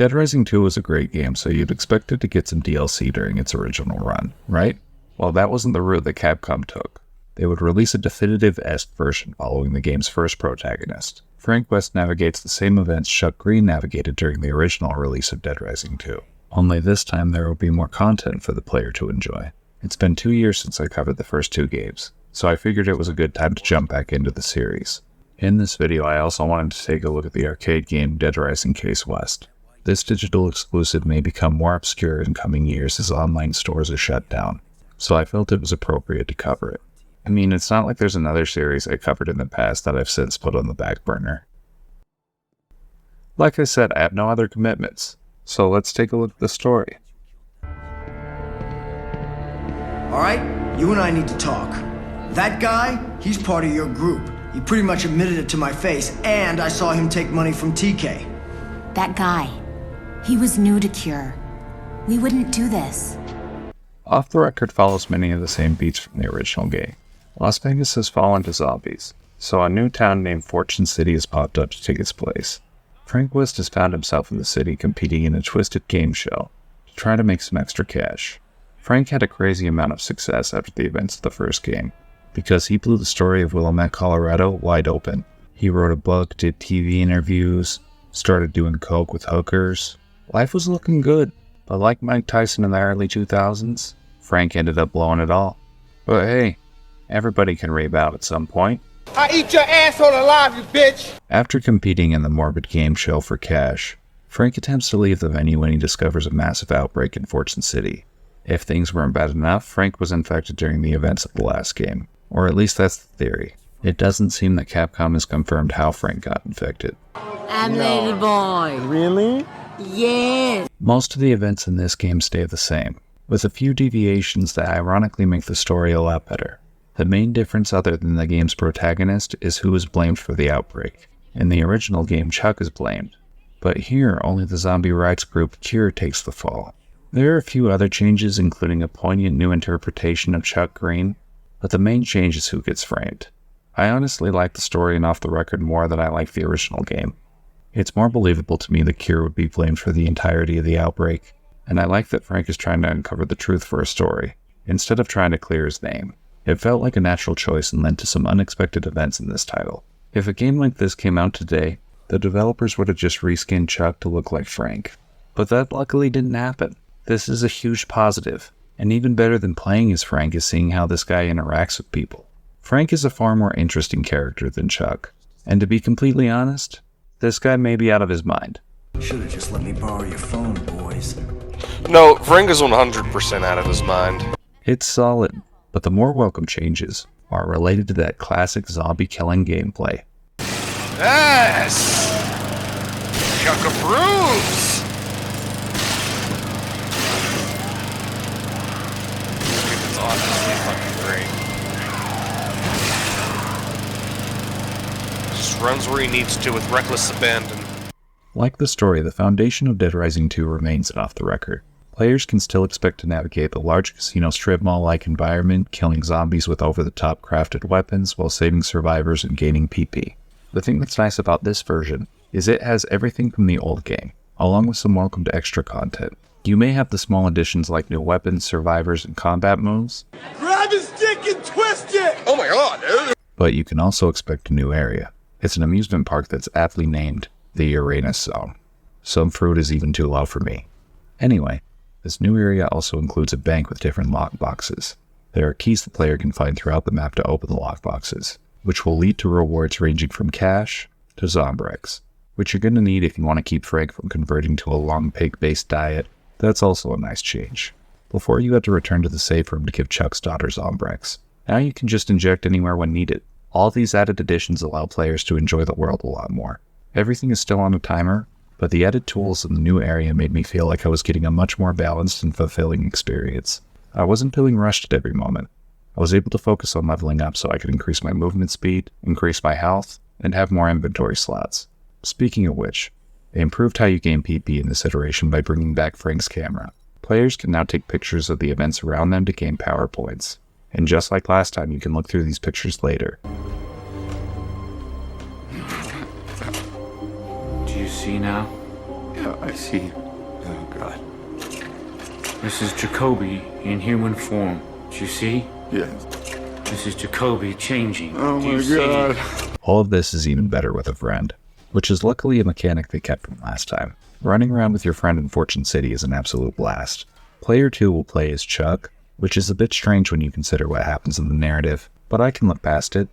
Dead Rising 2 was a great game, so you'd expect it to get some DLC during its original run, right? Well, that wasn't the route that Capcom took. They would release a definitive-esque version following the game's first protagonist. Frank West navigates the same events Chuck Green navigated during the original release of Dead Rising 2. Only this time there will be more content for the player to enjoy. It's been 2 years since I covered the first 2 games, so I figured it was a good time to jump back into the series. In this video, I also wanted to take a look at the arcade game Dead Rising Case West. This digital exclusive may become more obscure in coming years as online stores are shut down, so I felt it was appropriate to cover it. I mean, it's not like there's another series I covered in the past that I've since put on the back burner. Like I said, I have no other commitments, so let's take a look at the story. Alright, you and I need to talk. That guy, he's part of your group. He pretty much admitted it to my face, and I saw him take money from TK. That guy. He was new to Cure. We wouldn't do this. Off the Record follows many of the same beats from the original game. Las Vegas has fallen to zombies, so a new town named Fortune City has popped up to take its place. Frank West has found himself in the city competing in a twisted game show to try to make some extra cash. Frank had a crazy amount of success after the events of the first game, because he blew the story of Willamette, Colorado wide open. He wrote a book, did TV interviews, started doing coke with hookers. Life was looking good, but like Mike Tyson in the early 2000s, Frank ended up blowing it all. But hey, everybody can rebound at some point. I eat your asshole alive, you bitch! After competing in the morbid game show for cash, Frank attempts to leave the venue when he discovers a massive outbreak in Fortune City. If things weren't bad enough, Frank was infected during the events of the last game. Or at least that's the theory. It doesn't seem that Capcom has confirmed how Frank got infected. I'm Lady Boy. Really? Yes. Most of the events in this game stay the same, with a few deviations that ironically make the story a lot better. The main difference other than the game's protagonist is who is blamed for the outbreak. In the original game, Chuck is blamed, but here only the zombie rights group Cure takes the fall. There are a few other changes, including a poignant new interpretation of Chuck Green, but the main change is who gets framed. I honestly like the story and Off the Record more than I like the original game. It's more believable to me that Cure would be blamed for the entirety of the outbreak, and I like that Frank is trying to uncover the truth for a story, instead of trying to clear his name. It felt like a natural choice and led to some unexpected events in this title. If a game like this came out today, the developers would have just reskinned Chuck to look like Frank. But that luckily didn't happen. This is a huge positive, and even better than playing as Frank is seeing how this guy interacts with people. Frank is a far more interesting character than Chuck, and to be completely honest, this guy may be out of his mind. Should've just let me borrow your phone, boys. No, Frank is 100% out of his mind. It's solid, but the more welcome changes are related to that classic zombie-killing gameplay. Yes! Chuck approves! It's honestly fucking great. Just runs where he needs to with reckless abandon. Like the story, the foundation of Dead Rising 2 remains Off the Record. Players can still expect to navigate the large casino strip mall-like environment, killing zombies with over-the-top crafted weapons while saving survivors and gaining PP. The thing that's nice about this version is it has everything from the old game, along with some welcomed extra content. You may have the small additions like new weapons, survivors, and combat moves. Grab his dick and twist it! Oh my god, dude! But you can also expect a new area. It's an amusement park that's aptly named the Uranus Zone. Some fruit is even too low for me. Anyway, this new area also includes a bank with different lockboxes. There are keys the player can find throughout the map to open the lockboxes, which will lead to rewards ranging from cash to Zombrex, which you're going to need if you want to keep Frank from converting to a long pig-based diet. That's also a nice change. Before you had to return to the safe room to give Chuck's daughter Zombrex. Now you can just inject anywhere when needed. All these added additions allow players to enjoy the world a lot more. Everything is still on a timer, but the added tools in the new area made me feel like I was getting a much more balanced and fulfilling experience. I wasn't feeling rushed at every moment. I was able to focus on leveling up so I could increase my movement speed, increase my health, and have more inventory slots. Speaking of which, they improved how you gain PP in this iteration by bringing back Frank's camera. Players can now take pictures of the events around them to gain power points. And just like last time, you can look through these pictures later. Do you see now? Yeah, I see. Oh, God. This is Jacoby in human form. Do you see? Yes. This is Jacoby changing. Oh Do you my see? God. All of this is even better with a friend, which is luckily a mechanic they kept from last time. Running around with your friend in Fortune City is an absolute blast. Player 2 will play as Chuck, which is a bit strange when you consider what happens in the narrative, but I can look past it.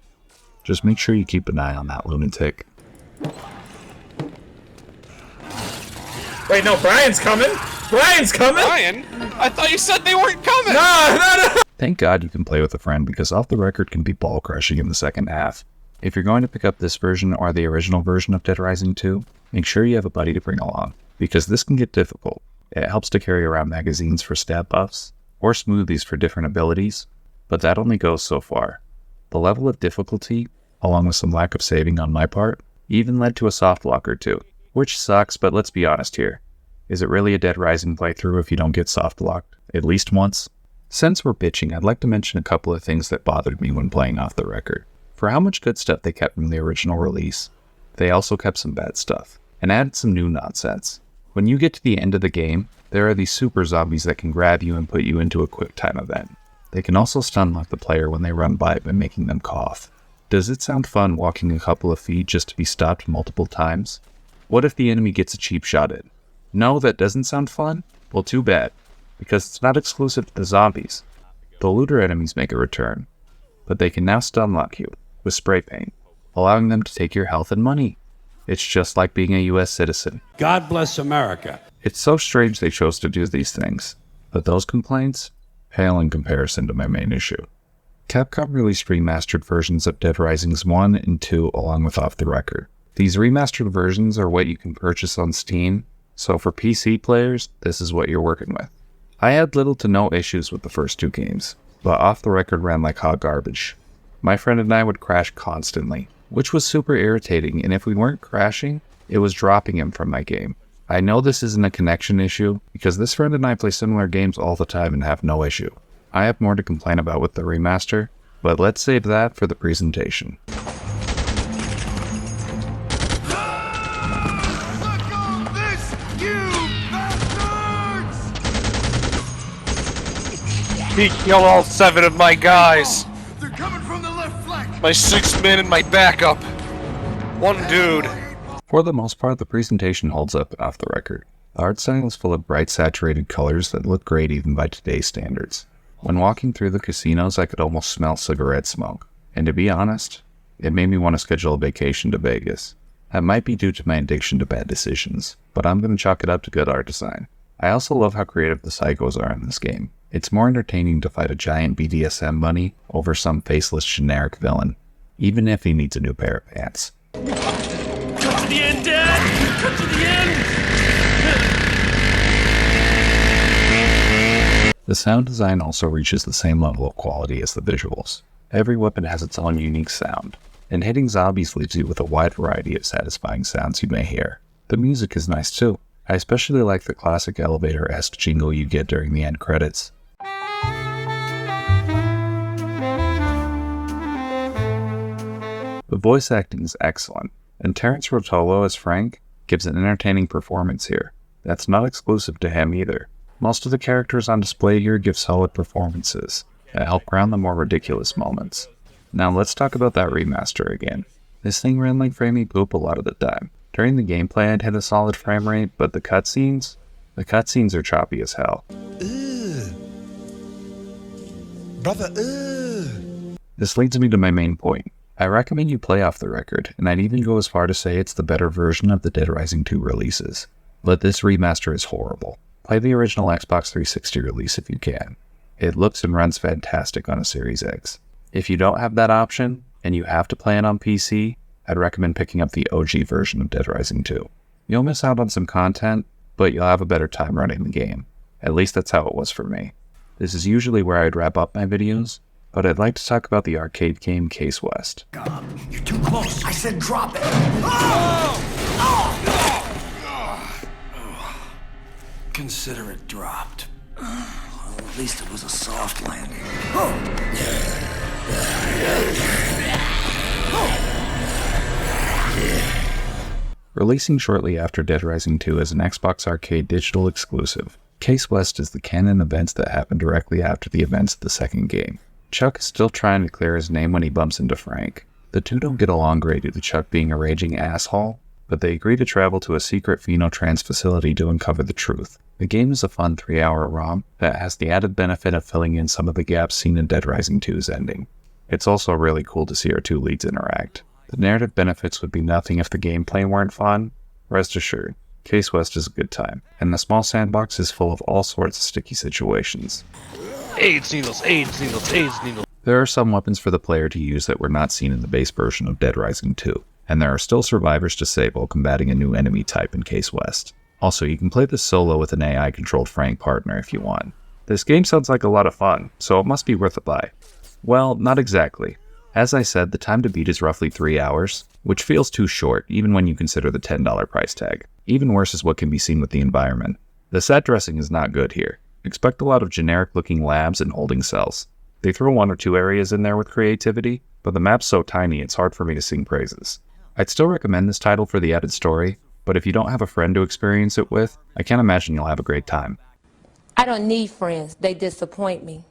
Just make sure you keep an eye on that lunatic. Wait, no, Brian's coming! Brian's coming! Brian? I thought you said they weren't coming! No! Thank God you can play with a friend because Off the Record can be ball crushing in the second half. If you're going to pick up this version or the original version of Dead Rising 2, make sure you have a buddy to bring along, because this can get difficult. It helps to carry around magazines for stat buffs, or smoothies for different abilities, but that only goes so far. The level of difficulty, along with some lack of saving on my part, even led to a soft lock or two, which sucks, but let's be honest here. Is it really a Dead Rising playthrough if you don't get soft locked at least once? Since we're bitching, I'd like to mention a couple of things that bothered me when playing Off the Record. For how much good stuff they kept from the original release, they also kept some bad stuff, and added some new nonsense. When you get to the end of the game, there are these super zombies that can grab you and put you into a quick time event. They can also stun lock the player when they run by making them cough. Does it sound fun walking a couple of feet just to be stopped multiple times? What if the enemy gets a cheap shot in? No, that doesn't sound fun? Well, too bad, because it's not exclusive to the zombies. The looter enemies make a return, but they can now stun lock you with spray paint, allowing them to take your health and money. It's just like being a US citizen. God bless America. It's so strange they chose to do these things, but those complaints pale in comparison to my main issue. Capcom released remastered versions of Dead Risings 1 and 2 along with Off the Record. These remastered versions are what you can purchase on Steam, so for PC players, this is what you're working with. I had little to no issues with the first two games, but Off the Record ran like hot garbage. My friend and I would crash constantly, which was super irritating, and if we weren't crashing, it was dropping him from my game. I know this isn't a connection issue, because this friend and I play similar games all the time and have no issue. I have more to complain about with the remaster, but let's save that for the presentation. He killed all 7 of my guys. They're coming from the left flank. My 6 men and my backup. One dude. For the most part, the presentation holds up Off the Record. The art style is full of bright, saturated colors that look great even by today's standards. When walking through the casinos, I could almost smell cigarette smoke. And to be honest, it made me want to schedule a vacation to Vegas. That might be due to my addiction to bad decisions, but I'm going to chalk it up to good art design. I also love how creative the psychos are in this game. It's more entertaining to fight a giant BDSM bunny over some faceless generic villain, even if he needs a new pair of pants. Cut to the end, Dad! Cut to the end! The sound design also reaches the same level of quality as the visuals. Every weapon has its own unique sound, and hitting zombies leaves you with a wide variety of satisfying sounds you may hear. The music is nice too. I especially like the classic elevator-esque jingle you get during the end credits. The voice acting is excellent, and Terrence Rotolo as Frank gives an entertaining performance here. That's not exclusive to him either. Most of the characters on display here give solid performances that help ground the more ridiculous moments. Now let's talk about that remaster again. This thing ran like framey poop a lot of the time. During the gameplay I'd hit a solid frame rate, but the cutscenes are choppy as hell. Brother, This leads me to my main point. I recommend you play Off the Record, and I'd even go as far to say it's the better version of the Dead Rising 2 releases. But this remaster is horrible. Play the original Xbox 360 release if you can. It looks and runs fantastic on a Series X. If you don't have that option, and you have to play it on PC, I'd recommend picking up the OG version of Dead Rising 2. You'll miss out on some content, but you'll have a better time running the game. At least that's how it was for me. This is usually where I'd wrap up my videos, but I'd like to talk about the arcade game Case West. You're too close. I said drop it. Oh! Consider it dropped. Well, at least it was a soft landing. Releasing shortly after Dead Rising 2 as an Xbox Arcade digital exclusive, Case West is the canon events that happen directly after the events of the second game. Chuck is still trying to clear his name when he bumps into Frank. The two don't get along great due to Chuck being a raging asshole, but they agree to travel to a secret phenotrans facility to uncover the truth. The game is a fun 3-hour ROM that has the added benefit of filling in some of the gaps seen in Dead Rising 2's ending. It's also really cool to see our two leads interact. The narrative benefits would be nothing if the gameplay weren't fun. Rest assured, Case West is a good time, and the small sandbox is full of all sorts of sticky situations. AIDS needles, AIDS needles, AIDS needles. There are some weapons for the player to use that were not seen in the base version of Dead Rising 2, and there are still survivors to save while combating a new enemy type in Case West. Also, you can play this solo with an AI-controlled Frank partner if you want. This game sounds like a lot of fun, so it must be worth a buy. Well, not exactly. As I said, the time to beat is roughly 3 hours, which feels too short even when you consider the $10 price tag. Even worse is what can be seen with the environment. The set dressing is not good here. Expect a lot of generic-looking labs and holding cells. They throw 1 or 2 areas in there with creativity, but the map's so tiny it's hard for me to sing praises. I'd still recommend this title for the added story, but if you don't have a friend to experience it with, I can't imagine you'll have a great time. I don't need friends, they disappoint me.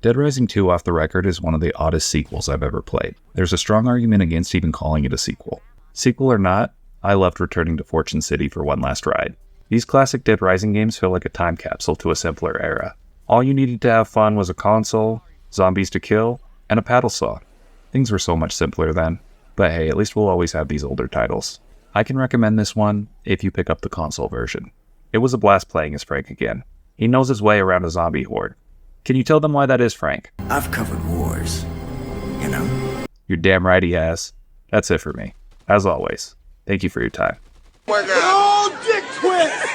Dead Rising 2 off the record is one of the oddest sequels I've ever played. There's a strong argument against even calling it a sequel. Sequel or not, I loved returning to Fortune City for one last ride. These classic Dead Rising games feel like a time capsule to a simpler era. All you needed to have fun was a console, zombies to kill, and a paddle saw. Things were so much simpler then, but hey, at least we'll always have these older titles. I can recommend this one if you pick up the console version. It was a blast playing as Frank again. He knows his way around a zombie horde. Can you tell them why that is, Frank? I've covered wars, you know? You're damn right he has. That's it for me. As always, thank you for your time. Oh my God. Oh, dick twist!